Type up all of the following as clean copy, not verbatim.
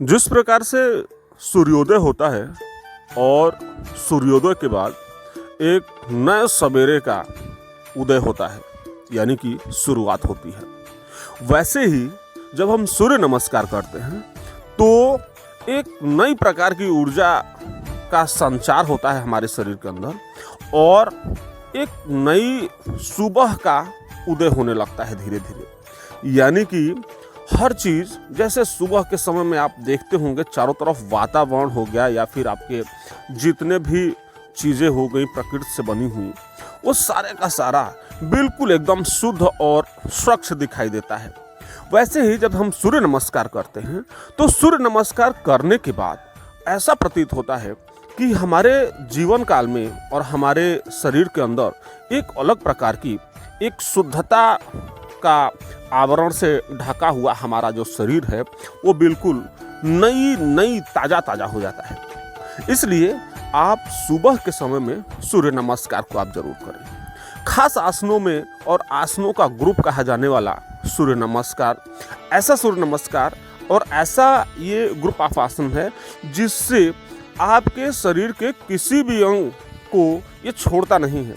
जिस प्रकार से सूर्योदय होता है और सूर्योदय के बाद एक नए सवेरे का उदय होता है, यानी कि शुरुआत होती है, वैसे ही जब हम सूर्य नमस्कार करते हैं तो एक नई प्रकार की ऊर्जा का संचार होता है हमारे शरीर के अंदर और एक नई सुबह का उदय होने लगता है धीरे धीरे। यानी कि हर चीज़, जैसे सुबह के समय में आप देखते होंगे चारों तरफ वातावरण हो गया या फिर आपके जितने भी चीज़ें हो गई प्रकृति से बनी हुई, वो सारे का सारा बिल्कुल एकदम शुद्ध और स्वच्छ दिखाई देता है। वैसे ही जब हम सूर्य नमस्कार करते हैं तो सूर्य नमस्कार करने के बाद ऐसा प्रतीत होता है कि हमारे जीवन काल में और हमारे शरीर के अंदर एक अलग प्रकार की एक शुद्धता का आवरण से ढका हुआ हमारा जो शरीर है वो बिल्कुल नई ताज़ा ताज़ा हो जाता है। इसलिए आप सुबह के समय में सूर्य नमस्कार को आप जरूर करें। खास आसनों में और आसनों का ग्रुप कहा जाने वाला सूर्य नमस्कार ऐसा सूर्य नमस्कार और ऐसा ये ग्रुप ऑफ आसन है जिससे आपके शरीर के किसी भी अंग को ये छोड़ता नहीं है।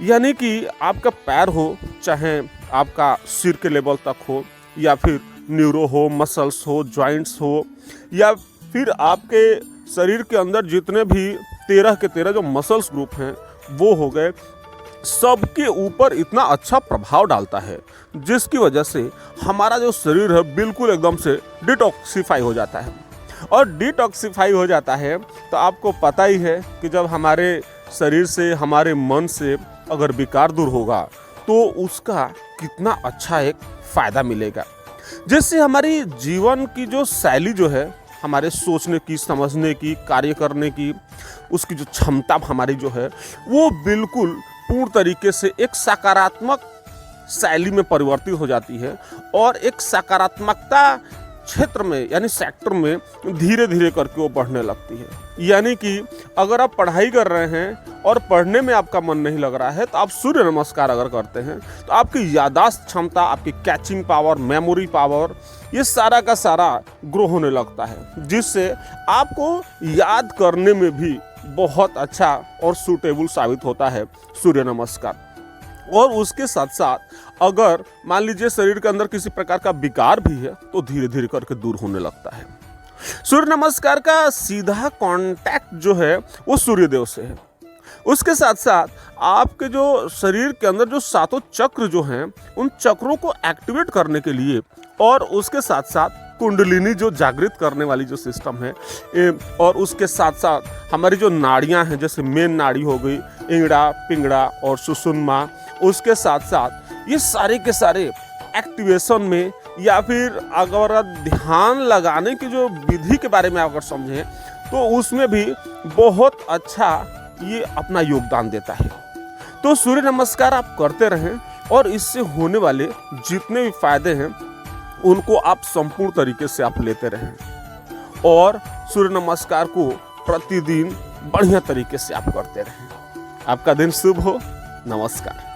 यानी कि आपका पैर हो, चाहे आपका सिर के लेवल तक हो या फिर न्यूरो हो, मसल्स हो, जॉइंट्स हो या फिर आपके शरीर के अंदर जितने भी 13 के 13 जो मसल्स ग्रुप हैं वो हो गए, सबके ऊपर इतना अच्छा प्रभाव डालता है जिसकी वजह से हमारा जो शरीर है बिल्कुल एकदम से डिटॉक्सिफाई हो जाता है। और डिटॉक्सिफाई हो जाता है तो आपको पता ही है कि जब हमारे शरीर से, हमारे मन से अगर विकार दूर होगा तो उसका कितना अच्छा एक फ़ायदा मिलेगा, जिससे हमारी जीवन की जो शैली जो है, हमारे सोचने की, समझने की, कार्य करने की, उसकी जो क्षमता हमारी जो है वो बिल्कुल पूर्ण तरीके से एक सकारात्मक शैली में परिवर्तित हो जाती है और एक सकारात्मकता क्षेत्र में यानी सेक्टर में धीरे धीरे करके वो बढ़ने लगती है। यानी कि अगर आप पढ़ाई कर रहे हैं और पढ़ने में आपका मन नहीं लग रहा है तो आप सूर्य नमस्कार अगर करते हैं तो आपकी याददाश्त क्षमता, आपकी कैचिंग पावर, मेमोरी पावर, ये सारा का सारा ग्रो होने लगता है, जिससे आपको याद करने में भी बहुत अच्छा और सूटेबल साबित होता है सूर्य नमस्कार। और उसके साथ साथ अगर मान लीजिए शरीर के अंदर किसी प्रकार का विकार भी है तो धीरे धीरे करके दूर होने लगता है। सूर्य नमस्कार का सीधा कांटेक्ट जो है वो सूर्यदेव से है। उसके साथ साथ आपके जो शरीर के अंदर जो सातों चक्र जो हैं उन चक्रों को एक्टिवेट करने के लिए और उसके साथ साथ कुंडलिनी जो जागृत करने वाली जो सिस्टम है और उसके साथ साथ हमारी जो नाड़ियां हैं, जैसे मेन नाड़ी हो गई, इंगड़ा, पिंगड़ा और सुषुम्ना, उसके साथ साथ ये सारे के सारे एक्टिवेशन में या फिर अगर ध्यान लगाने की जो विधि के बारे में अगर समझें तो उसमें भी बहुत अच्छा ये अपना योगदान देता है। तो सूर्य नमस्कार आप करते रहें और इससे होने वाले जितने भी फायदे हैं उनको आप संपूर्ण तरीके से आप लेते रहें और सूर्य नमस्कार को प्रतिदिन बढ़िया तरीके से आप करते रहें। आपका दिन शुभ हो। नमस्कार।